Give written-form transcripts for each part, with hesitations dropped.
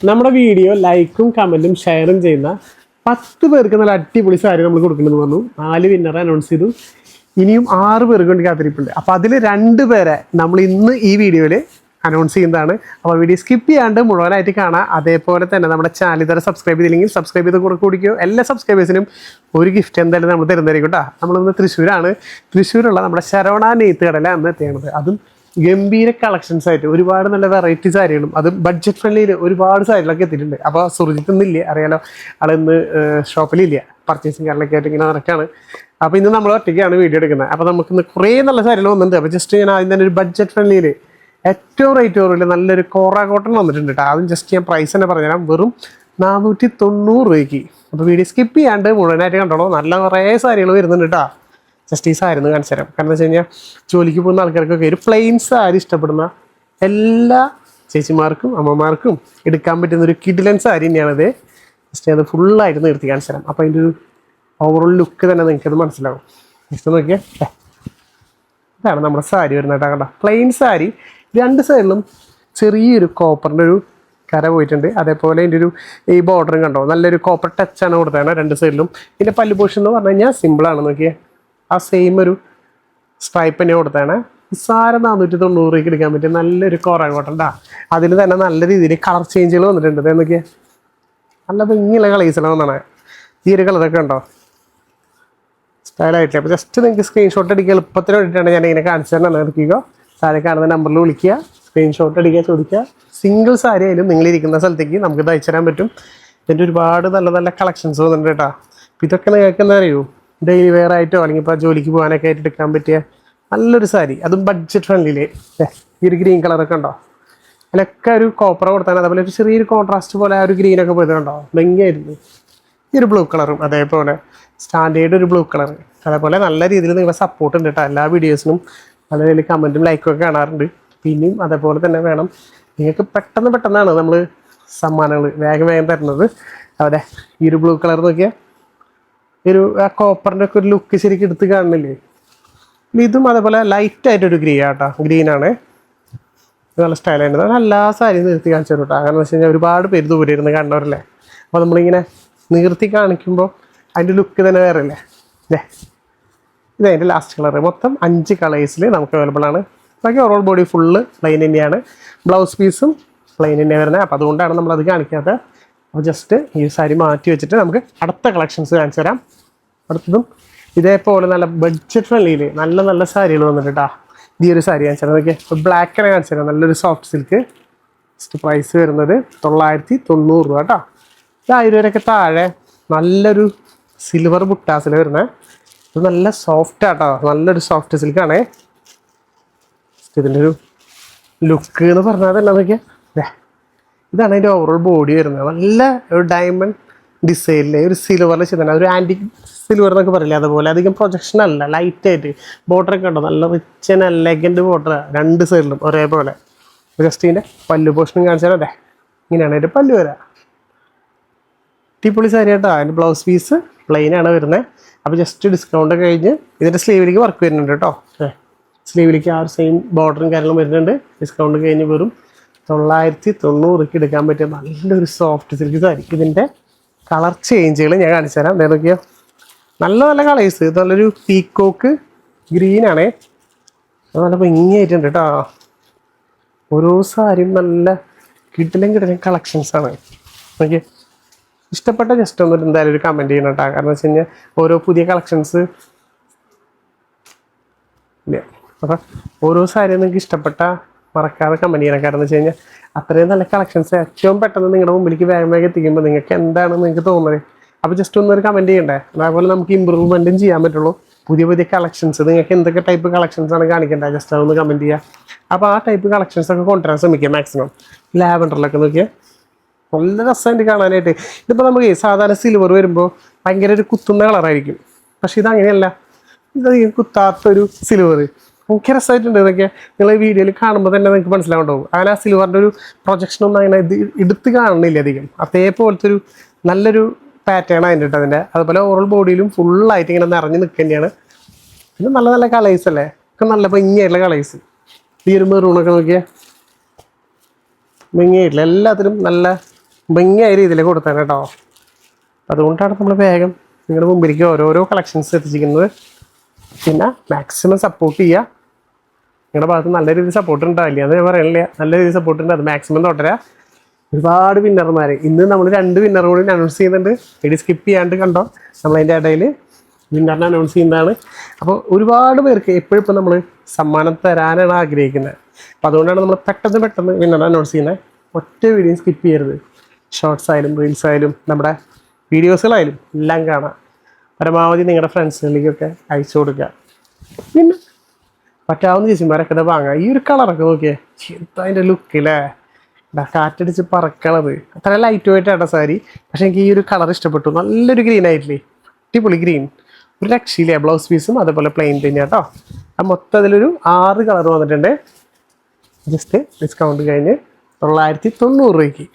നമ്മുടെ വീഡിയോ ലൈക്കും കമൻറ്റും ഷെയറും ചെയ്യുന്ന 10 പേർക്ക് നല്ല അടിപൊളി സാരി നമ്മൾ കൊടുക്കണമെന്ന് പറഞ്ഞു. 4 വിന്നറെ അനൗൺസ് ചെയ്തു. ഇനിയും 6 പേർക്ക് വേണ്ടി കാത്തിരിപ്പുണ്ട്. അപ്പോൾ അതിൽ 2 പേരെ നമ്മൾ ഇന്ന് ഈ വീഡിയോയിൽ അനൗൺസ് ചെയ്യുന്നതാണ്. അപ്പോൾ വീഡിയോ സ്കിപ്പ് ചെയ്യാണ്ട് മുഴുവനായിട്ട് കാണാം. അതേപോലെ തന്നെ നമ്മുടെ ചാനൽ ഇതുവരെ സബ്സ്ക്രൈബ് ചെയ്തില്ലെങ്കിൽ സബ്സ്ക്രൈബ് ചെയ്ത് കുടിക്കോ. എല്ലാ സബ്സ്ക്രൈബേഴ്സിനും ഒരു ഗിഫ്റ്റ് എന്തായാലും നമ്മൾ തരുന്നതായിരിക്കും കേട്ടോ. നമ്മളിന്ന് തൃശ്ശൂരാണ്. തൃശ്ശൂരുള്ള നമ്മുടെ ശരവണ നെയ്ത്ത് കടയിലാണ് അന്ന് എത്തിയത്. അതും ഗംഭീര കളക്ഷൻസ് ആയിട്ട് ഒരുപാട് നല്ല വെറൈറ്റി സാരികളും അതും ബഡ്ജറ്റ് ഫ്രണ്ട്ലിയിൽ ഒരുപാട് സാരികളൊക്കെ എത്തിയിട്ടുണ്ട്. അപ്പോൾ സുർജിത്ത് ഇന്നില്ല, അറിയാലോ, ആളിന്ന് ഷോപ്പിലില്ല, പർച്ചേസിങ് കാറിലൊക്കെ ആയിട്ട് ഇങ്ങനെ നടക്കാണ്. അപ്പോൾ ഇന്ന് നമ്മൾ ഒറ്റയ്ക്കാണ് വീഡിയോ എടുക്കുന്നത്. അപ്പോൾ നമുക്കിന്ന് കുറേ നല്ല സാരികൾ വന്നിട്ടുണ്ട്. അപ്പോൾ ജസ്റ്റ് ഞാൻ ആദ്യം തന്നെ ഒരു ബഡ്ജറ്റ് ഫ്രണ്ട്ലിയിൽ ഏറ്റവും റേറ്റ് കുറവില്ല നല്ലൊരു കോറ കോട്ടൺ വന്നിട്ടുണ്ട് കേട്ടോ. അതും ജസ്റ്റ് ഞാൻ പ്രൈസ് തന്നെ പറഞ്ഞുതരാം, വെറും 490 രൂപയ്ക്ക്. അപ്പോൾ വീഡിയോ സ്കിപ്പ് ചെയ്യാണ്ട് മുഴുവനായിട്ട് കണ്ടോളൂ. നല്ല കുറേ സാരികൾ വരുന്നുണ്ട് കേട്ടോ. ജസ്റ്റ് ഈ സാരി ഒന്ന് കാണിച്ചു തരാം. കാരണം എന്താ വെച്ച് കഴിഞ്ഞാൽ ജോലിക്ക് പോകുന്ന ആൾക്കാർക്കൊക്കെ ഒരു പ്ലെയിൻ സാരി ഇഷ്ടപ്പെടുന്ന എല്ലാ ചേച്ചിമാർക്കും അമ്മമാർക്കും എടുക്കാൻ പറ്റുന്ന ഒരു കിഡിലൻ സാരി തന്നെയാണത്. ജസ്റ്റ് അത് ഫുള്ളായിട്ട് നിർത്തി കാണിച്ചു തരാം. അപ്പോൾ അതിൻ്റെ ഒരു ഓവറോൾ ലുക്ക് തന്നെ നിങ്ങൾക്കത് മനസ്സിലാവും. ജസ്റ്റ് നോക്കിയാൽ ഇതാണ് നമ്മുടെ സാരി വരുന്നത് കേട്ടോ. കണ്ട പ്ലെയിൻ സാരി, 2 സൈഡിലും ചെറിയൊരു കോപ്പറിൻ്റെ ഒരു കര പോയിട്ടുണ്ട്. അതേപോലെ അതിൻ്റെ ഒരു ഈ ബോർഡറും കണ്ടോ, നല്ലൊരു കോപ്പർ ടച്ചാണ് കൊടുത്തതാണ് 2 സൈഡിലും. ഇതിൻ്റെ പല്ലു പോർഷൻ എന്ന് പറഞ്ഞു കഴിഞ്ഞാൽ സിമ്പിളാണ്. നോക്കിയേ, ആ സെയിം ഒരു സ്ട്രൈപ്പ് തന്നെ കൊടുത്താണ്. നിസ്സാരം 490 രൂപയ്ക്ക് എടുക്കാൻ പറ്റിയ നല്ലൊരു കോറ കോട്ടണ്ടാ. അതിൽ തന്നെ നല്ല രീതിയിൽ കളർ ചേഞ്ചുകൾ വന്നിട്ടുണ്ട്. എന്നൊക്കെ നല്ല ഭംഗിയുള്ള കളേഴ്സെല്ലാം വന്നാണ്. ഈ ഒരു കളറൊക്കെ ഉണ്ടോ, സ്റ്റൈലായിട്ടില്ല. അപ്പോൾ ജസ്റ്റ് നിങ്ങൾക്ക് സ്ക്രീൻഷോട്ട് അടിക്കുക എളുപ്പത്തിന് വേണ്ടിയിട്ടാണ് ഞാൻ ഇങ്ങനെ കാണിച്ചു തരണം. എടുക്കുക, താഴെ കാണുന്ന നമ്പറിൽ വിളിക്കുക, സ്ക്രീൻഷോട്ട് അടിക്കുക, ചോദിക്കുക. സിംഗിൾ സാരി ആയാലും നിങ്ങളിരിക്കുന്ന സ്ഥലത്തേക്ക് നമുക്ക് ഇത് അയച്ചു തരാൻ പറ്റും. ഇതിൻ്റെ ഒരുപാട് നല്ല നല്ല കളക്ഷൻസ് വന്നിട്ടുണ്ട് കേട്ടോ. അപ്പോൾ ഇതൊക്കെ നിങ്ങൾക്ക് എന്താ അറിയൂ, ഡെയിലി വെയർ ആയിട്ടോ അല്ലെങ്കിൽ ഇപ്പോൾ ജോലിക്ക് പോകാനൊക്കെ ആയിട്ട് എടുക്കാൻ പറ്റിയ നല്ലൊരു സാരി, അതും ബഡ്ജറ്റ് ഫ്രണ്ട്ലിയിൽ. ഈ ഒരു ഗ്രീൻ കളറൊക്കെ ഉണ്ടോ, അതിലൊക്കെ ഒരു കോപ്പറ കൊടുത്താണ്. അതേപോലെ ഒരു ചെറിയൊരു കോൺട്രാസ്റ്റ് പോലെ ആ ഒരു ഗ്രീനൊക്കെ പോയിട്ടുണ്ടോ, ഭംഗിയായിരുന്നു. ഈ ഒരു ബ്ലൂ കളറും അതേപോലെ സ്റ്റാൻഡേർഡ് ഒരു ബ്ലൂ കളർ. അതേപോലെ നല്ല രീതിയിൽ നിങ്ങളെ സപ്പോർട്ട് ഉണ്ട് കേട്ടോ. എല്ലാ വീഡിയോസിനും നല്ല രീതിയിൽ കമൻറ്റും ലൈക്കും ഒക്കെ കാണാറുണ്ട്. പിന്നെയും അതേപോലെ തന്നെ വേണം. നിങ്ങൾക്ക് പെട്ടെന്നാണ് നമ്മൾ സമ്മാനങ്ങൾ വേഗം തരുന്നത്. അവിടെ ഈ ഒരു ബ്ലൂ കളർ നോക്കിയാൽ ഒരു ആ കോപ്പറിൻ്റെ ഒക്കെ ഒരു ലുക്ക് ശരിക്കും എടുത്ത് കാണുന്നില്ലേ. ഇതും അതേപോലെ ലൈറ്റായിട്ടൊരു ഗ്രീനാണ്. നല്ല സ്റ്റൈലായിട്ട് എല്ലാ സാരിയും നിർത്തി കാണിച്ചു തരും കേട്ടോ. കാരണം എന്ന് വെച്ച് കഴിഞ്ഞാൽ ഒരുപാട് പേര് ദൂരെ ഇരുന്ന് കണ്ടവരല്ലേ. അപ്പോൾ നമ്മളിങ്ങനെ നിർത്തി കാണിക്കുമ്പോൾ അതിൻ്റെ ലുക്ക് തന്നെ വേറെ അല്ലേ. ഇതതിൻ്റെ ലാസ്റ്റ് കളർ. മൊത്തം 5 കളേഴ്സിൽ നമുക്ക് അവൈലബിൾ ആണ്. ബാക്കി ഓവറോൾ ബോഡി ഫുള്ള് പ്ലെയിൻ തന്നെയാണ്. ബ്ലൗസ് പീസും പ്ലെയിൻ തന്നെയാണ് വരുന്നത്. അപ്പോൾ അതുകൊണ്ടാണ് നമ്മളത് കാണിക്കാത്തത്. അപ്പോൾ ജസ്റ്റ് ഈ സാരി മാറ്റി വെച്ചിട്ട് നമുക്ക് അടുത്ത കളക്ഷൻസ് കാണിച്ചു തരാം. അടുത്തതും ഇതേപോലെ നല്ല ബഡ്ജറ്റ് ഫ്രണ്ട്ലിയിൽ നല്ല നല്ല സാരികൾ വന്നിട്ട് കേട്ടോ. ഈ ഒരു സാരി കാണിച്ചു തരാം. നോക്കിയാൽ ബ്ലാക്കിനെ കാണിച്ചു തരാം. നല്ലൊരു സോഫ്റ്റ് സിൽക്ക്. ജസ്റ്റ് പ്രൈസ് വരുന്നത് 990 രൂപ കേട്ടോ. 1000 രൂപയൊക്കെ താഴെ നല്ലൊരു സിൽവർ ബുട്ടാസിൽ വരുന്നത്. ഇത് നല്ല സോഫ്റ്റ് ആട്ടോ, നല്ലൊരു സോഫ്റ്റ് സിൽക്കാണേ. ഇതിൻ്റെ ഒരു ലുക്ക് എന്ന് പറഞ്ഞാൽ തന്നെ നോക്കിയാൽ ഇതാണ് അതിൻ്റെ ഓവറോൾ ബോഡി വരുന്നത്. നല്ല ഒരു ഡയമണ്ട് ഡിസൈനിലെ ഒരു സിൽവറിൽ ചെയ്തതാണ്. ഒരു ആൻറ്റിക് സിൽവർ എന്നൊക്കെ പറയില്ലേ, അതുപോലെ അധികം പ്രൊജക്ഷൻ അല്ല, ലൈറ്റായിട്ട്. ബോർഡറൊക്കെ ഉണ്ടോ, നല്ല റിച്ച് ആൻഡ് എലഗൻറ്റ് ബോർഡർ 2 സൈഡിലും ഒരേപോലെ. ജസ്റ്റ് ഇതിൻ്റെ പല്ലു പോർഷനും കാണിച്ചാൽ അതെ ഇങ്ങനെയാണ് അതിൻ്റെ പല്ലു വരാം. അടിപൊളി സാരി കേട്ടോ. അതിൻ്റെ ബ്ലൗസ് പീസ് പ്ലെയിനാണ് വരുന്നത്. അപ്പോൾ ജസ്റ്റ് ഡിസ്കൗണ്ട് കഴിഞ്ഞ് ഇതിൻ്റെ സ്ലീവിലേക്ക് വർക്ക് വരുന്നുണ്ട് കേട്ടോ. സ്ലീവിലേക്ക് ആ ഒരു സെയിം ബോർഡറും കാര്യങ്ങളും വരുന്നുണ്ട്. ഡിസ്കൗണ്ട് കഴിഞ്ഞ് വെറും 990 എടുക്കാൻ പറ്റിയ നല്ലൊരു സോഫ്റ്റ് സിൽക്ക് സാരി. ഇതിൻ്റെ കളർ ചേഞ്ചുകൾ ഞാൻ കാണിച്ചു തരാം. നോക്കിയോ, നല്ല നല്ല കളേഴ്സ്. ഇത് നല്ലൊരു പീക്കോക്ക് ഗ്രീനാണേ. അത് നല്ല ഭംഗിയായിട്ടുണ്ട് കേട്ടോ. ഓരോ സാരിയും നല്ല കിടിലൻ കളക്ഷൻസാണ്. ഓക്കെ, ഇഷ്ടപ്പെട്ട ജസ്റ്റ് ഒന്നും എന്തായാലും ഒരു കമൻറ്റ് ചെയ്യണം കേട്ടോ. കാരണം വെച്ച് കഴിഞ്ഞാൽ ഓരോ പുതിയ കളക്ഷൻസ് ഇല്ല. അപ്പം ഓരോ സാരിയും നിങ്ങൾക്ക് ഇഷ്ടപ്പെട്ട മറക്കാതെ കമൻറ്റ് ചെയ്യണം. കാരണം എന്ന് വെച്ച് കഴിഞ്ഞാൽ അത്രയും നല്ല കളക്ഷൻസ് ഏറ്റവും പെട്ടെന്ന് നിങ്ങളുടെ മുമ്പിലേക്ക് വേഗം എത്തിക്കുമ്പോൾ നിങ്ങൾക്ക് എന്താണ് നിങ്ങൾക്ക് തോന്നുന്നത്. അപ്പോൾ ജസ്റ്റ് ഒന്നൊരു കമൻറ്റ് ചെയ്യണ്ടേ. അതേപോലെ നമുക്ക് ഇമ്പ്രൂവ്മെൻറ്റും ചെയ്യാൻ പറ്റുള്ളൂ. പുതിയ കളക്ഷൻസ് നിങ്ങൾക്ക് എന്തൊക്കെ ടൈപ്പ് കളക്ഷൻസാണ് കാണിക്കേണ്ടത് ജസ്റ്റ് അതൊന്ന് കമൻറ്റ് ചെയ്യുക. അപ്പോൾ ആ ടൈപ്പ് കളക്ഷൻസൊക്കെ കൊണ്ടുവരാൻ ശ്രമിക്കുക മാക്സിമം. ലാവൻഡറിലൊക്കെ നോക്കിയാൽ നല്ല രസമായിട്ട് കാണാനായിട്ട്. ഇതിപ്പോൾ നമുക്ക് സാധാരണ സിൽവർ വരുമ്പോൾ ഭയങ്കര ഒരു കുത്തുന്ന കളറായിരിക്കും. പക്ഷേ ഇതങ്ങനെയല്ല, ഇതധികം കുത്താത്തൊരു സിൽവർ. ഭയങ്കര രസമായിട്ടുണ്ട്. ഇതൊക്കെ നിങ്ങൾ ഈ വീഡിയോയിൽ കാണുമ്പോൾ തന്നെ നിങ്ങൾക്ക് മനസ്സിലാവുണ്ടാവും. അങ്ങനെ ആ സിൽവറിൻ്റെ ഒരു പ്രൊജക്ഷനൊന്നും അങ്ങനെ എടുത്ത് കാണുന്നില്ല അധികം. അതേപോലത്തെ ഒരു നല്ലൊരു പാറ്റേൺ അതിൻ്റെ കേട്ടോ അതിൻ്റെ. അതുപോലെ ഓവറോൾ ബോഡിയിലും ഫുള്ളായിട്ട് ഇങ്ങനെ നിറഞ്ഞ് നിൽക്കേണ്ടതാണ്. പിന്നെ നല്ല നല്ല കളേഴ്സ് അല്ലേ, ഒക്കെ നല്ല ഭംഗിയായിട്ടുള്ള കളേഴ്സ്. ഈ ഒരു മെറൂണൊക്കെ നോക്കിയാൽ ഭംഗിയായിട്ടില്ല. എല്ലാത്തിലും നല്ല ഭംഗിയായ രീതിയിൽ കൊടുത്തതാണ് കേട്ടോ. അതുകൊണ്ടാണ് നമ്മൾ വേഗം നിങ്ങളുടെ മുമ്പിലേക്ക് ഓരോരോ കളക്ഷൻസ് എത്തിച്ചിരിക്കുന്നത്. പിന്നെ മാക്സിമം സപ്പോർട്ട് ചെയ്യുക. നിങ്ങളുടെ ഭാഗത്ത് നല്ല രീതിയിൽ സപ്പോർട്ട് ഉണ്ടാവില്ല എന്ന് ഞാൻ പറയണില്ല, നല്ല രീതിയിൽ സപ്പോർട്ട് ഉണ്ട്. അത് മാക്സിമം തുടരാ. ഒരുപാട് വിന്നർമാർ ഇന്ന് നമ്മൾ 2 വിന്നർ കൂടി അനൗൺസ് ചെയ്യുന്നുണ്ട്. ഇത് സ്കിപ്പ് ചെയ്യാണ്ട് കണ്ടോ, നമ്മളതിൻ്റെ ഇടയിൽ വിന്നറിനെ അനൗൺസ് ചെയ്യുന്നതാണ്. അപ്പോൾ ഒരുപാട് പേർക്ക് എപ്പോഴും ഇപ്പോൾ നമ്മൾ സമ്മാനം തരാനാണ് ആഗ്രഹിക്കുന്നത്. അപ്പോൾ അതുകൊണ്ടാണ് നമ്മൾ പെട്ടെന്ന് വിന്നറിനെ അനൗൺസ് ചെയ്യുന്നത്. ഒറ്റ വീഡിയോ സ്കിപ്പ് ചെയ്യരുത്. ഷോർട്സ് ആയാലും റീൽസ് ആയാലും നമ്മുടെ വീഡിയോസുകളായാലും എല്ലാം കാണാം. പരമാവധി നിങ്ങളുടെ ഫ്രണ്ട്സുകളിലേക്കൊക്കെ അയച്ചു കൊടുക്കുക. പിന്നെ പറ്റാവുന്ന ചേച്ചിമാരൊക്കെ ഇത് വാങ്ങുക. ഈ ഒരു കളറൊക്കെ നോക്കിയേ, എന്താ അതിൻ്റെ ലുക്കില്ലേ, കാറ്റടിച്ച് പറക്കണത്. അത്ര ലൈറ്റ് വെയിറ്റ് ആട്ടോ സാരി. പക്ഷെ എനിക്ക് ഈ ഒരു കളർ ഇഷ്ടപ്പെട്ടു. നല്ലൊരു ഗ്രീൻ ആയിട്ടില്ലേ, അടിപൊളി ഗ്രീൻ. ഒരു രക്ഷയില്ലേ. ബ്ലൗസ് പീസും അതേപോലെ പ്ലെയിൻ തന്നെ കേട്ടോ. ആ മൊത്തത്തിലൊരു 6 കളർ വന്നിട്ടുണ്ട്. ജസ്റ്റ് ഡിസ്കൗണ്ട് കഴിഞ്ഞ് 990 രൂപയ്ക്ക്.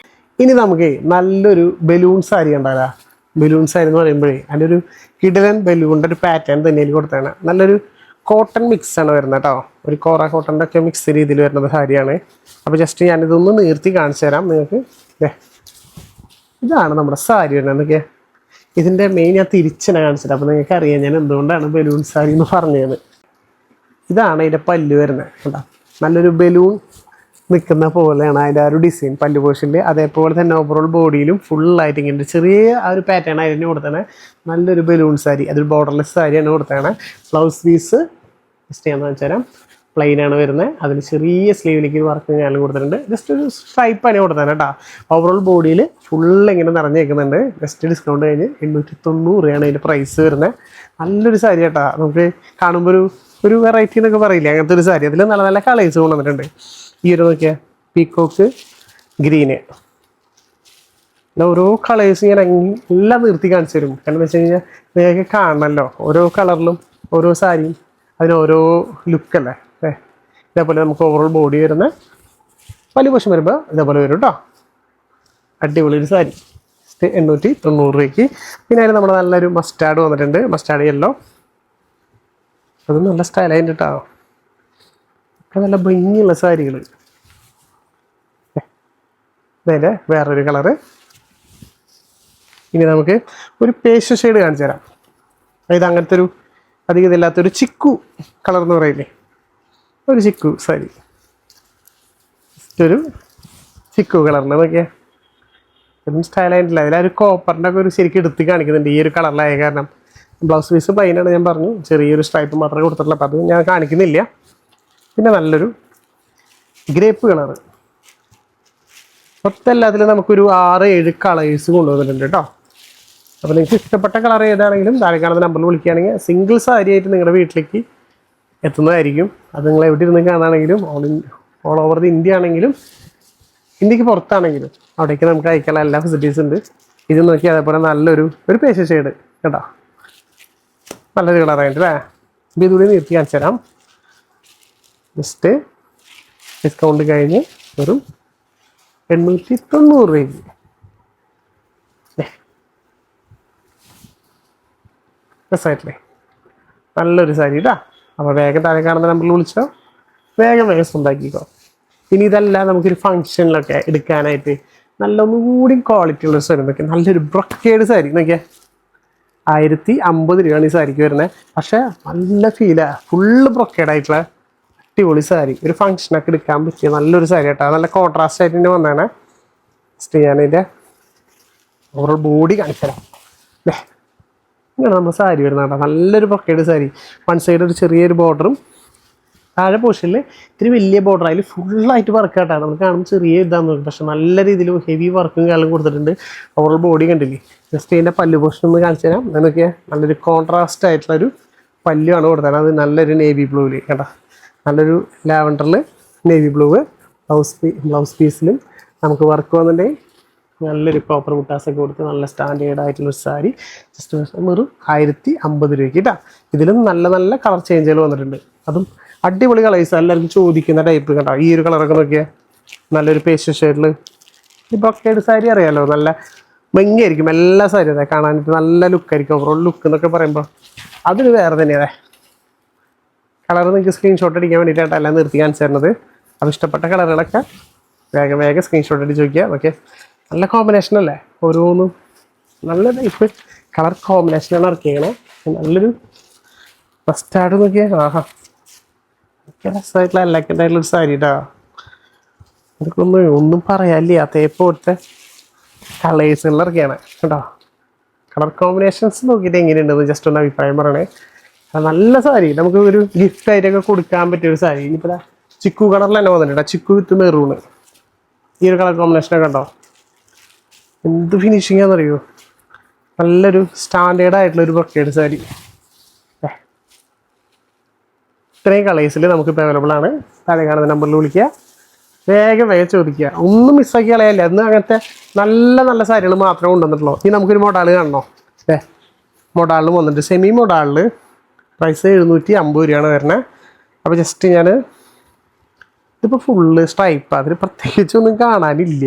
ഇനി നമുക്ക് നല്ലൊരു ബലൂൺ സാരി ഉണ്ടാവില്ല. ബലൂൺ സാരി എന്ന് പറയുമ്പോഴേ അതിൻ്റെ ഒരു കിടിലൻ ബലൂണിൻ്റെ ഒരു പാറ്റേൺ തന്നെ കൊടുത്താണ്. നല്ലൊരു കോട്ടൺ മിക്സ് ആണ് വരുന്നത് കേട്ടോ. ഒരു കോറ കോട്ടൻ്റെ ഒക്കെ മിക്സ് രീതിയിൽ വരുന്നത് സാരിയാണ്. അപ്പോൾ ജസ്റ്റ് ഞാനിതൊന്ന് നീർത്തി കാണിച്ചു തരാം നിങ്ങൾക്ക്. ഇതാണ് നമ്മുടെ സാരി വരുന്നത്. എന്തൊക്കെയാ ഇതിൻ്റെ മെയിൻ ഞാൻ തിരിച്ചനെ കാണിച്ചിട്ട്. അപ്പോൾ നിങ്ങൾക്ക് അറിയാം ഞാൻ എന്തുകൊണ്ടാണ് ബലൂൺ സാരി എന്ന് പറഞ്ഞത്. ഇതാണ് അതിൻ്റെ പല്ല് വരുന്നത് കേട്ടോ. നല്ലൊരു ബലൂൺ നിൽക്കുന്ന പോലെയാണ് അതിൻ്റെ ആ ഒരു ഡിസൈൻ പല്ല് പോർഷനിൽ. അതേപോലെ തന്നെ ഓവറോൾ ബോഡിയിലും ഫുള്ളായിട്ട് ഇങ്ങനെ ചെറിയ ആ ഒരു പാറ്റേൺ അതിന് കൊടുത്താണ്. നല്ലൊരു ബലൂൺ സാരി, അതൊരു ബോർഡർലെസ് സാരിയാണ് കൊടുത്താണ്. ബ്ലൗസ് പീസ് ജസ്റ്റ് ചെയ്യാന്ന് വെച്ചാൽ പ്ലെയിൻ ആണ് വരുന്നത്. അതിൽ ചെറിയ സ്ലീവിലേക്ക് വർക്ക് ഞാൻ കൊടുത്തിട്ടുണ്ട്. ജസ്റ്റ് ഒരു സ്ട്രൈപ്പാണ് കൊടുത്തത് കേട്ടോ. ഓവറോൾ ബോഡിയിൽ ഫുള്ള് ഇങ്ങനെ നിറഞ്ഞേക്കുന്നുണ്ട്. ജസ്റ്റ് ഡിസ്കൗണ്ട് കഴിഞ്ഞ് 890 രൂപയാണ് അതിൻ്റെ പ്രൈസ് വരുന്നത്. നല്ലൊരു സാരി കേട്ടോ. നമുക്ക് കാണുമ്പോൾ ഒരു വെറൈറ്റി എന്നൊക്കെ പറയില്ലേ, അങ്ങനത്തെ ഒരു സാരി. അതിൽ നല്ല നല്ല കളേഴ്സ് കൊണ്ടുവന്നിട്ടുണ്ട്. ഈ ഒരു നോക്കിയാൽ പീക്കോക്ക് ഗ്രീന്, ഓരോ കളേഴ്സ് ഞാൻ എല്ലാം നിർത്തി കാണിച്ചു തരും. കാരണം എന്ന് വെച്ച് കഴിഞ്ഞാൽ നിങ്ങൾക്ക് കാണണമല്ലോ, ഓരോ കളറിലും ഓരോ സാരിയും അതിന് ഓരോ ലുക്കല്ലേ. ഇതേപോലെ നമുക്ക് ഓവറോൾ ബോഡി വരുന്ന വലിയ പോഷൻ വരുമ്പോൾ ഇതേപോലെ വരും കേട്ടോ. അടിപൊളി ഒരു സാരി 890 രൂപയ്ക്ക്. പിന്നെ അതിന് നമ്മുടെ നല്ലൊരു മസ്റ്റാർഡ് വന്നിട്ടുണ്ട്. മസ്റ്റാർഡ് യെല്ലോ, അതും നല്ല സ്റ്റൈലായിട്ട് കേട്ടോ. ഒക്കെ നല്ല ഭംഗിയുള്ള സാരികൾ. അതിൻ്റെ വേറൊരു കളറ്. ഇനി നമുക്ക് ഒരു പേസ്റ്റ് ഷെയ്ഡ് കാണിച്ചു തരാം. അതായത് അങ്ങനത്തെ ഒരു അധികം ഇതില്ലാത്തൊരു ചിക്കു കളർ എന്ന് പറയില്ലേ, ഒരു ചിക്കു സാരി. ഒരു ചിക്കു കളറിൽ നോക്കിയാൽ ഒന്നും സ്റ്റൈലായിട്ടില്ല. അതിലൊരു കോപ്പറിൻ്റെ ഒക്കെ ഒരു ശരിക്കും എടുത്ത് കാണിക്കുന്നുണ്ട് ഈ ഒരു കളറിലായ കാരണം. ബ്ലൗസ് പീസ് പ്ലെയിനാണ് ഞാൻ പറഞ്ഞു, ചെറിയൊരു സ്ട്രൈപ്പ് മാത്രമേ കൊടുത്തിട്ടുള്ളൂ. അപ്പോൾ അത് ഞാൻ കാണിക്കുന്നില്ല. പിന്നെ നല്ലൊരു ഗ്രേപ്പ് കളറ്. മൊത്തം എല്ലാത്തിലും നമുക്കൊരു 6-7 കളേഴ്സ് കൊണ്ടുവന്നിട്ടുണ്ട് കേട്ടോ. അപ്പോൾ നിങ്ങൾക്ക് ഇഷ്ടപ്പെട്ട കളർ ഏതാണെങ്കിലും താഴെ കാണുന്ന നമ്പറിൽ വിളിക്കുകയാണെങ്കിൽ സിംഗിൾ സാരി ആയിട്ട് നിങ്ങളുടെ വീട്ടിലേക്ക് എത്തുന്നതായിരിക്കും. അത് നിങ്ങൾ എവിടെ ഇരുന്ന് കാണുകയാണെങ്കിലും ഓൾ ഓവർ ദി ഇന്ത്യ ആണെങ്കിലും ഇന്ത്യക്ക് പുറത്താണെങ്കിലും അവിടേക്ക് നമുക്ക് അയക്കാനുള്ള എല്ലാ ഫെസിലിറ്റീസ് ഉണ്ട്. ഇത് നോക്കി അതേപോലെ നല്ലൊരു പേസ്റ്റ് ഷെയ്ഡ് കേട്ടോ. നല്ലൊരു കളറായിട്ട് അല്ലേ. ഇത് ഇതുകൂടി നിർത്തി കാണിച്ചു തരാം. ജസ്റ്റ് ഡിസ്കൗണ്ട് കഴിഞ്ഞ് വെറും 890 രൂപയ്ക്ക്. രസമായിട്ടില്ലേ, നല്ലൊരു സാരി കേട്ടോ. അപ്പോൾ വേഗം താഴെ കാണുന്ന നമ്പറിൽ വിളിച്ചോ, വേഗം സ്വന്തമാക്കിക്കോ. ഇനി ഇതെല്ലാം നമുക്കൊരു ഫംഗ്ഷനിലൊക്കെ എടുക്കാനായിട്ട് നല്ല ഒന്നുകൂടി ക്വാളിറ്റി ഉള്ള സാരി നോക്കിയാൽ നല്ലൊരു ബ്രൊക്കേഡ് സാരി നോക്കിയാൽ 1050 രൂപയാണ് ഈ സാരിക്ക് വരുന്നത്. പക്ഷേ നല്ല ഫീലാണ്, ഫുള്ള് ബ്രൊക്കേഡ് ആയിട്ടുള്ള അടിപൊളി സാരി. ഒരു ഫംഗ്ഷനൊക്കെ എടുക്കാൻ പറ്റിയ നല്ലൊരു സാരി കേട്ടോ. നല്ല കോൺട്രാസ്റ്റ് ആയിട്ട് തന്നെ വന്നതാണ്. ജസ്റ്റ് ഞാനതിൻ്റെ ഓവറോൾ ബോഡി കാണിച്ചുതരാം. ഇങ്ങനെ നമ്മൾ സാരി വരുന്ന കേട്ടോ. നല്ലൊരു ബ്രൊക്കേഡ് സാരി. വൺ സൈഡ് ഒരു ചെറിയൊരു ബോർഡറും താഴെ പോർഷനിൽ ഇത്തിരി വലിയ ബോർഡർ. അതിൽ ഫുള്ളായിട്ട് വർക്ക് കേട്ടോ. നമ്മൾ കാണുമ്പോൾ ചെറിയ ഇതാന്ന് നോക്കും, പക്ഷെ നല്ല രീതിയിൽ ഹെവി വർക്കും കാലം കൊടുത്തിട്ടുണ്ട്. ഓവറോൾ ബോഡി കണ്ടില്ലേ. ജസ്റ്റ് അതിൻ്റെ പല്ല് പോർഷൻ ഒന്ന് കാണിച്ചു തരാം. എന്നൊക്കെ നല്ലൊരു കോൺട്രാസ്റ്റ് ആയിട്ടുള്ളൊരു പല്ലുമാണ് കൊടുത്തത്. അത് നല്ലൊരു നേവി ബ്ലൂവിൽ കേട്ടോ. നല്ലൊരു ലാവൻഡറിൽ നേവി ബ്ലൂ. ബ്ലൗസ് പീസിലും നമുക്ക് വർക്ക് വന്നിട്ടുണ്ടെങ്കിൽ നല്ലൊരു കോപ്പർ മുട്ടാസൊക്കെ കൊടുത്ത് നല്ല സ്റ്റാൻഡേർഡ് ആയിട്ടുള്ളൊരു സാരി. ജസ്റ്റ് ഒരു 1050 രൂപയ്ക്ക് കേട്ടോ. ഇതിലും നല്ല നല്ല കളർ ചേഞ്ചുകൾ വന്നിട്ടുണ്ട്. അതും അടിപൊളി കളേഴ്സ്, എല്ലാവർക്കും ചോദിക്കുന്ന ടൈപ്പ് കേട്ടോ. ഈ ഒരു കളറൊക്കെ നോക്കിയാൽ നല്ലൊരു പേസ്റ്റ് ഷെയ്ഡിൽ ഈ ബ്രൊക്കേഡ് സാരി അറിയാമല്ലോ, നല്ല ഭംഗിയായിരിക്കും. എല്ലാ സാരി അതെ കാണാനായിട്ട് നല്ല ലുക്കായിരിക്കും. ഓവറോൾ ലുക്ക് എന്നൊക്കെ പറയുമ്പോൾ അതൊരു വേറെ തന്നെയാണ്. കളർ നിങ്ങൾക്ക് സ്ക്രീൻഷോട്ട് അടിക്കാൻ വേണ്ടിയിട്ടാണ് എല്ലാം നിർത്തി കാണിച്ചു തരുന്നത്. അപ്പോൾ ഇഷ്ടപ്പെട്ട കളറുകളൊക്കെ വേഗം സ്ക്രീൻഷോട്ട് അടിച്ച് നോക്കിയാൽ ഓക്കെ. നല്ല കോമ്പിനേഷൻ അല്ലേ, ഓരോന്നും നല്ല ടൈപ്പ് കളർ കോമ്പിനേഷനാണ് ഇറക്കിയേക്കണേ. നല്ലൊരു മസ്റ്റാർഡ് നോക്കിയാൽ ആഹാ രസമായിട്ടുള്ള എല്ലാക്കിൻ്റെ ആയിട്ടുള്ളൊരു സാരി കേട്ടോ. ഇതൊക്കെ ഒന്നും പറയാനില്ല, തേപ്പ് കൊടുത്ത കളേഴ്സുകളിൽ ഇറക്കിയാണ് കേട്ടോ. കളർ കോമ്പിനേഷൻസ് നോക്കിയിട്ട് എങ്ങനെയുണ്ടെന്ന് ജസ്റ്റ് ഒന്ന് അഭിപ്രായം പറയണേ. നല്ല സാരി, നമുക്ക് ഒരു ഗിഫ്റ്റ് ആയിട്ടൊക്കെ കൊടുക്കാൻ പറ്റിയൊരു സാരി. ഇനിയിപ്പോൾ ചിക്കു കളറിൽ തന്നെ വന്നിട്ടുണ്ട്, ചിക്കു വിത്ത് മെറൂണ്. ഈ ഒരു കളർ കോമ്പിനേഷനൊക്കെ ഉണ്ടോ, എന്ത് ഫിനിഷിംഗ് ആണെന്നറിയോ. നല്ലൊരു സ്റ്റാൻഡേർഡ് ആയിട്ടുള്ള ഒരു ബ്രൊക്കേഡ് സാരി. ഇത്രയും കളേഴ്സിൽ നമുക്കിപ്പോൾ അവൈലബിൾ ആണ്. താഴെ കാണുന്ന നമ്പറിൽ വിളിക്കുക, വേഗം ചോദിക്കുക, ഒന്നും മിസ്സാക്കി കളയല്ല. അന്ന് അങ്ങനത്തെ നല്ല നല്ല സാരികൾ മാത്രമേ കൊണ്ടുവന്നിട്ടുള്ളൂ. ഇനി നമുക്കൊരു മൊഡാൾ കാണണോ, മൊഡാളിൽ വന്നിട്ട് സെമി മൊഡാളിൽ പ്രൈസ് 750 രൂപയാണ് വരുന്നത്. അപ്പോൾ ജസ്റ്റ് ഞാൻ ഇതിപ്പോൾ ഫുള്ള് സ്ട്രൈപ്പ്, അതിൽ പ്രത്യേകിച്ചൊന്നും കാണാനില്ല,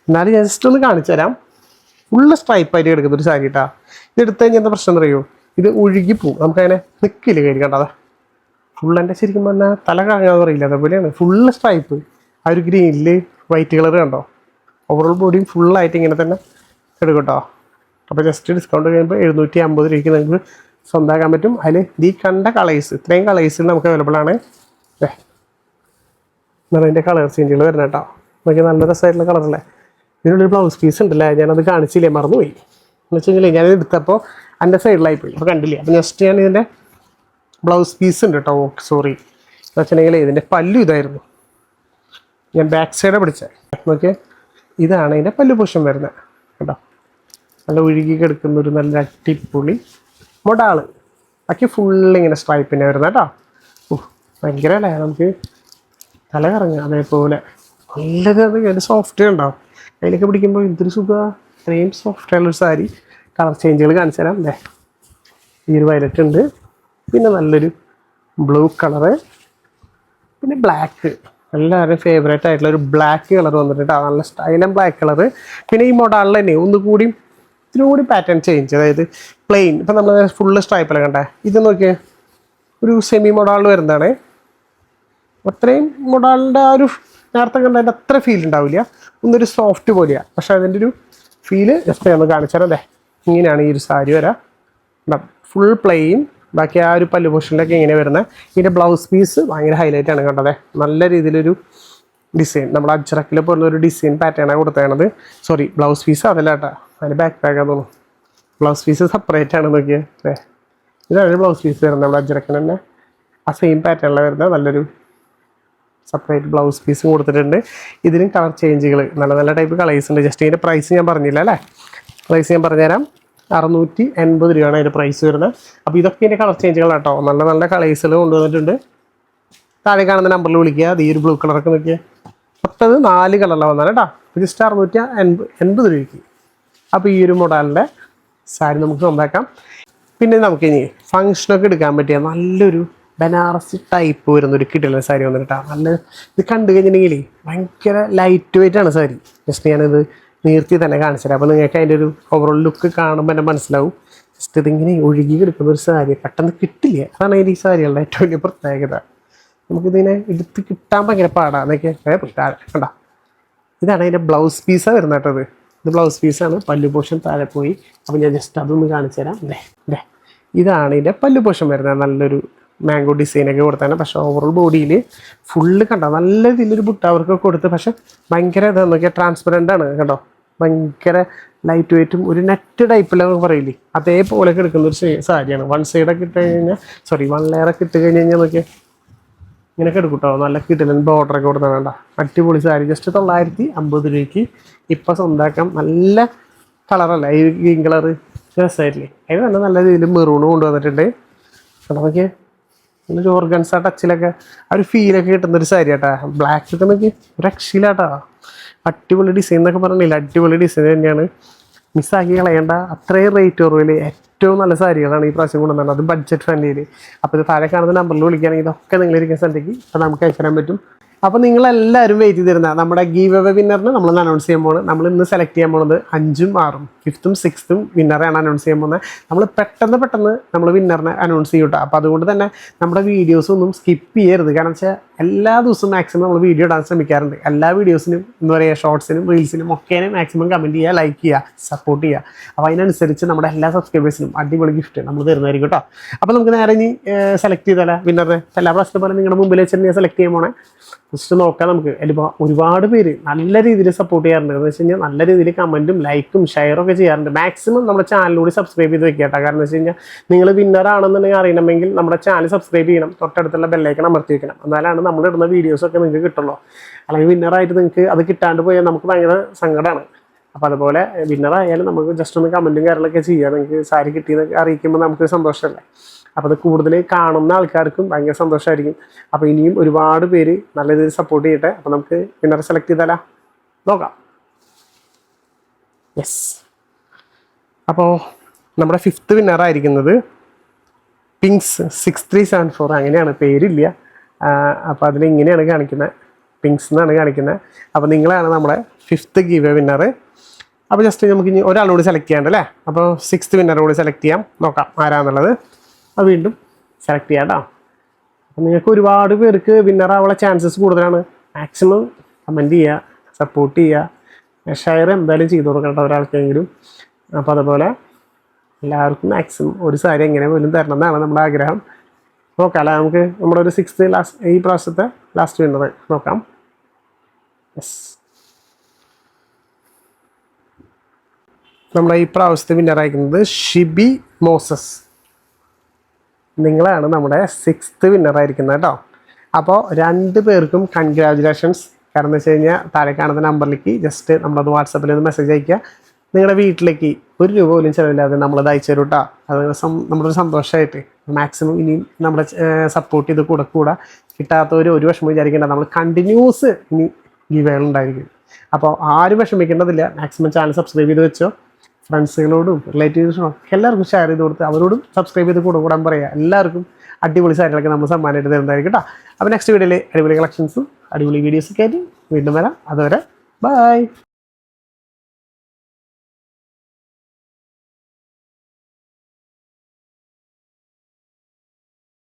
എന്നാലും ഞാൻ ജസ്റ്റ് ഒന്ന് കാണിച്ചു തരാം. ഫുള്ള് സ്ട്രൈപ്പായിട്ട് എടുക്കുന്നൊരു സാരി കേട്ടോ. ഇത് എടുത്തു കഴിഞ്ഞാൽ എന്താ പ്രശ്നം അറിയുമോ, ഇത് ഒഴുകിപ്പോവും, നമുക്കതിനെ നിൽക്കില്ല കയറി കണ്ടതാ. ഫുൾ എൻ്റെ ശരിക്കും പറഞ്ഞാൽ തല കറങ്ങാന്ന് പറയില്ല, അതേപോലെയാണ് ഫുള്ള് സ്ട്രൈപ്പ്. ആ ഒരു ഗ്രീനിൽ വൈറ്റ് കളർ കണ്ടോ, ഓവറോൾ ബോഡിയും ഫുള്ളായിട്ട് ഇങ്ങനെ തന്നെ എടുക്കും കേട്ടോ. അപ്പോൾ ജസ്റ്റ് ഡിസ്കൗണ്ട് കഴിയുമ്പോൾ 750 രൂപയ്ക്ക് നിങ്ങൾക്ക് സ്വന്തമാക്കാൻ പറ്റും. അതിൽ ഈ കണ്ട കളേഴ്സ്, ഇത്രയും കളേഴ്സ് നമുക്ക് അവൈലബിൾ ആണ്. അതിൻ്റെ കളർ ചേഞ്ചുകൾ വരുന്നത് കേട്ടോ. നമുക്ക് നല്ല രസമായിട്ടുള്ള കളറല്ലേ. ഇതിനുള്ളൊരു ബ്ലൗസ് പീസ് ഉണ്ടല്ലേ, ഞാനത് കാണിച്ചില്ലേ, മറന്നുപോയി. എന്ന് വെച്ചെങ്കിൽ ഞാൻ എടുത്തപ്പോൾ എൻ്റെ സൈഡിലായിപ്പോയി, അപ്പോൾ കണ്ടില്ലേ. അപ്പോൾ ജസ്റ്റ് ഞാൻ ഇതിൻ്റെ ബ്ലൗസ് പീസ് ഉണ്ട് കേട്ടോ. സോറി എന്ന് വെച്ചിട്ടുണ്ടെങ്കിൽ ഇതിൻ്റെ പല്ലു ഇതായിരുന്നു, ഞാൻ ബാക്ക് സൈഡാണ് പിടിച്ചത്. നോക്കിയേ, ഇതാണ് ഇതിൻ്റെ പല്ലു പോഷൻ വരുന്നത് കേട്ടോ. നല്ല ഒഴുകി കിടക്കുന്നൊരു നല്ല അടിപൊളി മൊഡാള്. ബാക്കി ഫുള്ളിങ്ങനെ സ്ട്രൈപ്പിനെ വരുന്നത് കേട്ടോ. ഭയങ്കര അല്ലേ, നമുക്ക് തല കറങ്ങുക. അതേപോലെ നല്ലത്, അത് സോഫ്റ്റ് ഉണ്ടാവും കയ്യിലൊക്കെ പിടിക്കുമ്പോൾ. എന്തൊരു സുഖമാണ്, ഇത്രയും സോഫ്റ്റ് ആയിട്ടുള്ളൊരു സാരി. കളർ ചേഞ്ചുകൾ കാണിച്ചു തരാം. അല്ലേ, ഈ ഒരു വയലറ്റ് ഉണ്ട്, പിന്നെ നല്ലൊരു ബ്ലൂ കളറ്, പിന്നെ ബ്ലാക്ക്, എല്ലാവരും ഫേവറേറ്റ് ആയിട്ടുള്ള ഒരു ബ്ലാക്ക് കളർ വന്നിട്ടുണ്ട്. നല്ല സ്റ്റൈലൻ ബ്ലാക്ക് കളറ്. പിന്നെ ഈ മൊഡാളിൽ തന്നെ ഒന്നുകൂടി ഇത്തിരി കൂടി പാറ്റേൺ ചേഞ്ച്, അതായത് പ്ലെയിൻ. ഇപ്പം നമ്മൾ ഫുള്ള് സ്ട്രൈപ്പല്ല കണ്ടേ, ഇത് നോക്കിയാൽ ഒരു സെമി മൊഡാളിൽ വരുന്നതാണ്. അത്രയും മൊഡാളിൻ്റെ ആ ഒരു നേരത്തെ കണ്ടതിൻ്റെ അത്ര ഫീൽ ഉണ്ടാവില്ല, ഒന്നൊരു സോഫ്റ്റ് പോലെയാണ്. പക്ഷേ അതിൻ്റെ ഒരു ഫീല് ജസ്റ്റ് ഒന്ന് കാണിച്ചു തരാം. അല്ലേ, ഇങ്ങനെയാണ് ഈ ഒരു സാരി വരാം, ഫുൾ പ്ലെയിൻ. ബാക്കി ആ ഒരു പല്ലു പോർഷനിലൊക്കെ ഇങ്ങനെ വരുന്നത്. ഇതിൻ്റെ ബ്ലൗസ് പീസ് ഭയങ്കര ഹൈലൈറ്റ് ആണ് കണ്ടത്. നല്ല രീതിയിലൊരു ഡിസൈൻ, നമ്മൾ അജ്രക്കിൽ പോകുന്ന ഒരു ഡിസൈൻ പാറ്റേണാണ് കൊടുത്തേണത്. സോറി, ബ്ലൗസ് പീസ് അതല്ല കേട്ടോ, അതിന് ബാക്ക് പാക്കാന്ന് തോന്നുന്നു. ബ്ലൗസ് പീസ് സെപ്പറേറ്റ് ആണ് നോക്കിയത്. അല്ലേ, ഇതാണ് ബ്ലൗസ് പീസ് വരുന്നത്, നമ്മൾ അജ്രക്കിന് തന്നെ ആ സെയിം പാറ്റേണിലാണ് വരുന്നത്. നല്ലൊരു സെപ്പറേറ്റ് ബ്ലൗസ് പീസും കൊടുത്തിട്ടുണ്ട്. ഇതിനും കളർ ചേഞ്ചുകൾ, നല്ല നല്ല ടൈപ്പ് കളേഴ്സ് ഉണ്ട്. ജസ്റ്റ് ഇതിൻ്റെ പ്രൈസ് ഞാൻ പറഞ്ഞില്ല അല്ലേ, പ്രൈസ് ഞാൻ പറഞ്ഞുതരാം. 680 രൂപയാണ് അതിൻ്റെ പ്രൈസ് വരുന്നത്. അപ്പോൾ ഇതൊക്കെ ഇതിൻ്റെ കളർ ചേഞ്ചുകളാണ് കേട്ടോ. നല്ല നല്ല കളേഴ്സുകൾ കൊണ്ടുവന്നിട്ടുണ്ട്. താഴെ കാണുന്ന നമ്പറിൽ വിളിക്കുക. അത് ഈ ഒരു ബ്ലൂ കളറൊക്കെ നോക്കിയാൽ മൊത്തത് 4 കളറിലാണ് വന്നത് കേട്ടോ. ജസ്റ്റ് 680 രൂപയ്ക്ക്. അപ്പോൾ ഈ ഒരു മോഡലിൻ്റെ സാരി നമുക്ക് സ്വന്തമാക്കാം. പിന്നെ നമുക്കിനി ഫങ്ഷനൊക്കെ എടുക്കാൻ പറ്റിയ നല്ലൊരു ബനാറസി ടൈപ്പ് വരുന്നൊരു കിട്ടില്ല സാരി വന്നിട്ടാ. നല്ല ഇത് കണ്ടു കഴിഞ്ഞിട്ടുണ്ടെങ്കിൽ ഭയങ്കര ലൈറ്റ് വെയിറ്റ് ആണ് സാരി. ജസ്റ്റ് ഞാനിത് നീർത്തി തന്നെ കാണിച്ചുതരാം. അപ്പോൾ നിങ്ങൾക്ക് അതിൻ്റെ ഒരു ഓവറോൾ ലുക്ക് കാണുമ്പോൾ തന്നെ മനസ്സിലാവും. ജസ്റ്റ് ഇതിങ്ങനെ ഒഴുകി കിടക്കുന്ന ഒരു സാരി പെട്ടെന്ന് കിട്ടില്ല. അതാണ് ഈ സാരികളുടെ ഏറ്റവും വലിയ പ്രത്യേകത. നമുക്കിതിനെ എടുത്ത് കിട്ടാൻ ഭയങ്കര പാടാണ്. എന്നൊക്കെ കണ്ട, ഇതാണ് അതിൻ്റെ ബ്ലൗസ് പീസാണ് വരുന്നത് കേട്ടത്. ഇത് ബ്ലൗസ് പീസാണ്, പല്ലു പോർഷൻ താഴെ പോയി. അപ്പോൾ ഞാൻ ജസ്റ്റ് അതൊന്ന് കാണിച്ചു തരാം. ഇതാണ് ഇതിൻ്റെ പല്ലു പോർഷൻ വരുന്നത്. നല്ലൊരു മാംഗോ ഡിസൈനൊക്കെ കൊടുത്താണ്. പക്ഷേ ഓവറോൾ ബോഡിയിൽ ഫുള്ള് കണ്ടോ നല്ല ഇതിലൊരു ബുട്ടാവർക്കൊക്കെ കൊടുത്ത്, പക്ഷെ ഭയങ്കര ഇതെന്നൊക്കെ ട്രാൻസ്പെറൻ്റ് ആണ് കേട്ടോ. ഭയങ്കര ലൈറ്റ് വെയ്റ്റും ഒരു നെറ്റ് ടൈപ്പിലൊക്കെ പറയില്ലേ, അതേപോലെ എടുക്കുന്ന ഒരു സാരിയാണ്. വൺ സൈഡൊക്കെ ഇട്ട് കഴിഞ്ഞാൽ, സോറി, വൺ ലെയറൊക്കെ ഇട്ട് കഴിഞ്ഞ് കഴിഞ്ഞാൽ നോക്കിയാൽ ഇങ്ങനെയൊക്കെ എടുക്കും കേട്ടോ. നല്ല കിട്ടില്ല ബോർഡറൊക്കെ കൊടുത്താൽ വേണ്ട അടിപൊളി സാരി. ജസ്റ്റ് 950 രൂപയ്ക്ക് ഇപ്പം സ്വന്തമാക്കാം. നല്ല കളറല്ല ഈ ഗ്രീൻ കളറ്, രസമായിട്ടില്ലേ. അതിന് തന്നെ നല്ല രീതിയിൽ മെറൂണ് കൊണ്ടുവന്നിട്ടുണ്ട്. നോക്കിയാൽ നല്ലൊരു ഓർഗൻസ ടച്ചിലൊക്കെ ആ ഒരു ഫീലൊക്കെ കിട്ടുന്നൊരു സാരി കേട്ടാ. ബ്ലാക്കൊക്കെ നോക്കി ഒരു രക്ഷയിലാട്ടാ. അടിപൊളി ഡിസൈൻ എന്നൊക്കെ പറഞ്ഞില്ല, അടിപൊളി ഡിസൈൻ തന്നെയാണ്. മിസ്സാക്കി കളയേണ്ട അത്രയും റേറ്റ് കുറവിൽ ഏറ്റവും നല്ല സാരികളാണ് ഈ പ്രാവശ്യം കൊണ്ടുവന്നത്. അത് ബഡ്ജറ്റ് ഫ്രണ്ട്ലിയിൽ. അപ്പോൾ ഇത് താഴെ കാണുന്ന നമ്പറിൽ വിളിക്കുകയാണെങ്കിൽ ഇതൊക്കെ നിങ്ങളിരിക്കുന്ന സ്ഥലത്തേക്ക് ഇപ്പം നമുക്ക് അയച്ചു തരാൻ പറ്റും. അപ്പോൾ നിങ്ങളെല്ലാവരും വെയിറ്റ് ചെയ്തിരുന്ന നമ്മുടെ ഗീവ് അവേ വിന്നറിന് നമ്മൾ അനൗൺസ് ചെയ്യാൻ പോകുന്നത്. നമ്മൾ ഇന്ന് സെലക്ട് ചെയ്യാൻ പോകുന്നത് 5ഉം 6ഉം 5th 6th വിന്നറാണ് അനൗൺസ് ചെയ്യാൻ പോകുന്നത്. നമ്മൾ പെട്ടെന്ന് നമ്മൾ വിന്നറിനെ അനൗൺസ് ചെയ്യൂട്ടോ. അപ്പോൾ അതുകൊണ്ട് തന്നെ നമ്മുടെ വീഡിയോസ് ഒന്നും സ്കിപ്പ് ചെയ്യരുത്. കാരണം വെച്ചാൽ എല്ലാ ദിവസവും മാക്സിമം നമ്മൾ വീഡിയോ ഇടാൻ ശ്രമിക്കാറുണ്ട്. എല്ലാ വീഡിയോസിനും എന്താ പറയുക, ഷോർട്സിനും റീൽസിനും ഒക്കെ മാക്സിമം കമൻറ്റ് ചെയ്യുക, ലൈക്ക് ചെയ്യുക, സപ്പോർട്ട് ചെയ്യുക. അപ്പോൾ അതിനനുസരിച്ച് നമ്മുടെ എല്ലാ സബ്സ്ക്രൈബേഴ്സിനും അടിപൊളി ഗിഫ്റ്റ് നമ്മൾ തരുന്നതായിരിക്കും കേട്ടോ. അപ്പോൾ നമുക്ക് നേരെ ഇനി സെലക്ട് ചെയ്താലോ വിന്നറിനെ. എല്ലാ പ്രാവശ്യത്തെ പോലെ നിങ്ങളുടെ മുമ്പിൽ വെച്ചിട്ട് ഞാൻ സെലക്ട് ചെയ്യാൻ പോണേ. ജസ്റ്റ് നോക്കാം നമുക്ക്. അതിലിപ്പോൾ ഒരുപാട് പേര് നല്ല രീതിയിൽ സപ്പോർട്ട് ചെയ്യാറുണ്ട്. എന്ന് വെച്ച് കഴിഞ്ഞാൽ നല്ല രീതിയിൽ കമൻറ്റും ലൈക്കും ഷെയറും ഒക്കെ ചെയ്യാറുണ്ട്. മാക്സിമം നമ്മുടെ ചാനലിലൂടെ സബ്സ്ക്രൈബ് ചെയ്ത് വെക്കുക കേട്ടോ. കാരണം എന്ന് വെച്ച് കഴിഞ്ഞാൽ നിങ്ങൾ വിന്നറാണെന്നുണ്ടെങ്കിൽ അറിയണമെങ്കിൽ നമ്മുടെ ചാനൽ സബ്സ്ക്രൈബ് ചെയ്യണം, തൊട്ടടുത്തുള്ള ബെല്ലൈക്കൺ അമർത്തി വെക്കണം. എന്നാലാണ് നമ്മളിടുന്ന വീഡിയോസൊക്കെ നിങ്ങൾക്ക് കിട്ടുള്ളൂ. അല്ലെങ്കിൽ വിന്നറായിട്ട് നിങ്ങൾക്ക് അത് കിട്ടാണ്ട് പോയാൽ നമുക്ക് ഭയങ്കര സങ്കടമാണ്. അപ്പോൾ അതുപോലെ വിന്നറായാലും നമുക്ക് ജസ്റ്റ് ഒന്ന് കമൻറ്റും കാര്യങ്ങളൊക്കെ ചെയ്യുക. നിങ്ങൾക്ക് സാരി കിട്ടിയെന്നൊക്കെ അറിയിക്കുമ്പോൾ നമുക്ക് സന്തോഷമല്ലേ. അപ്പോൾ അത് കൂടുതൽ കാണുന്ന ആൾക്കാർക്കും ഭയങ്കര സന്തോഷമായിരിക്കും. അപ്പോൾ ഇനിയും ഒരുപാട് പേര് നല്ല രീതിയിൽ സപ്പോർട്ട് ചെയ്യട്ടെ. അപ്പോൾ നമുക്ക് വിന്നറെ സെലക്ട് ചെയ്താലോ, നോക്കാം. യെസ്, അപ്പോൾ നമ്മുടെ 5th വിന്നറായിരിക്കുന്നത് പിങ്സ് 6374. അങ്ങനെയാണ്, പേരില്ല. അപ്പോൾ അതിലിങ്ങനെയാണ് കാണിക്കുന്നത്, പിങ്സ് എന്നാണ് കാണിക്കുന്നത്. അപ്പോൾ നിങ്ങളാണ് നമ്മുടെ 5th ഗീവ് വിന്നർ. അപ്പോൾ ജസ്റ്റ് നമുക്ക് ഇനി ഒരാളോട് സെലക്ട് ചെയ്യാണ്ടല്ലേ. അപ്പോൾ 6th വിന്നറോട് സെലക്ട് ചെയ്യാം, നോക്കാം ആരാന്നുള്ളത്. അത് വീണ്ടും സെലക്ട് ചെയ്യാം കേട്ടോ. അപ്പം നിങ്ങൾക്ക് ഒരുപാട് പേർക്ക് വിന്നറാവാനുള്ള ചാൻസസ് കൂടുതലാണ്. മാക്സിമം കമൻറ്റ് ചെയ്യുക, സപ്പോർട്ട് ചെയ്യുക, ഷെയർ എന്തായാലും ചെയ്ത് കൊടുക്കണം ഒരാൾക്കെങ്കിലും. അപ്പോൾ അതുപോലെ എല്ലാവർക്കും മാക്സിമം ഒരു സാരി എങ്ങനെ പോലും തരണം എന്നാണ് നമ്മുടെ ആഗ്രഹം. നോക്കാം അല്ലേ, നമുക്ക് നമ്മുടെ ഒരു 6th ഈ പ്രാവശ്യത്തെ ലാസ്റ്റ് വിന്നർ നോക്കാം. യെസ്, നമ്മുടെ ഈ പ്രാവശ്യത്തെ വിന്നർ അയക്കുന്നത് ഷിബി മോസസ്. നിങ്ങളാണ് നമ്മുടെ 6th വിന്നറായിരിക്കുന്നത് കേട്ടോ. അപ്പോൾ 2 പേർക്കും കൺഗ്രാജുലേഷൻസ്. കാരണം എന്ന് വെച്ച് കഴിഞ്ഞാൽ താഴെ കാണുന്ന നമ്പറിലേക്ക് ജസ്റ്റ് നമ്മളത് വാട്സപ്പിൽ ഒന്ന് മെസ്സേജ് അയയ്ക്കുക. നിങ്ങളുടെ വീട്ടിലേക്ക് 1 രൂപ പോലും ചിലവില്ലാതെ നമ്മളത് അയച്ചു തരും കേട്ടോ. അത് നമ്മുടെ ഒരു സന്തോഷമായിട്ട് മാക്സിമം ഇനിയും നമ്മുടെ സപ്പോർട്ട് ചെയ്ത് കൂടെ കിട്ടാത്തവർ ഒരു വിഷമം വിചാരിക്കേണ്ട. നമ്മൾ കണ്ടിന്യൂസ് ഇനി ഗീവകളുണ്ടായിരിക്കും. അപ്പോൾ ആരും വിഷമിക്കേണ്ടതില്ല. മാക്സിമം ചാനൽ സബ്സ്ക്രൈബ് ചെയ്ത് വെച്ചോ. ഫ്രണ്ട്സുകളോടും റിലേറ്റീവ്സിനും എല്ലാവർക്കും ഷെയർ ചെയ്ത് കൊടുത്ത് അവരോടും സബ്സ്ക്രൈബ് ചെയ്ത് കൂടാൻ പറയുക. എല്ലാവർക്കും അടിപൊളി സാരികളൊക്കെ നമ്മൾ സമ്മാനമായിട്ട് തരുന്നതായിരിക്കും കേട്ടോ. അപ്പോൾ നെക്സ്റ്റ് വീഡിയോയിൽ അടിപൊളി കളക്ഷൻസും അടിപൊളി വീഡിയോസൊക്കെ ആയിട്ട് വീണ്ടും വരാം. അതുവരെ ബൈ.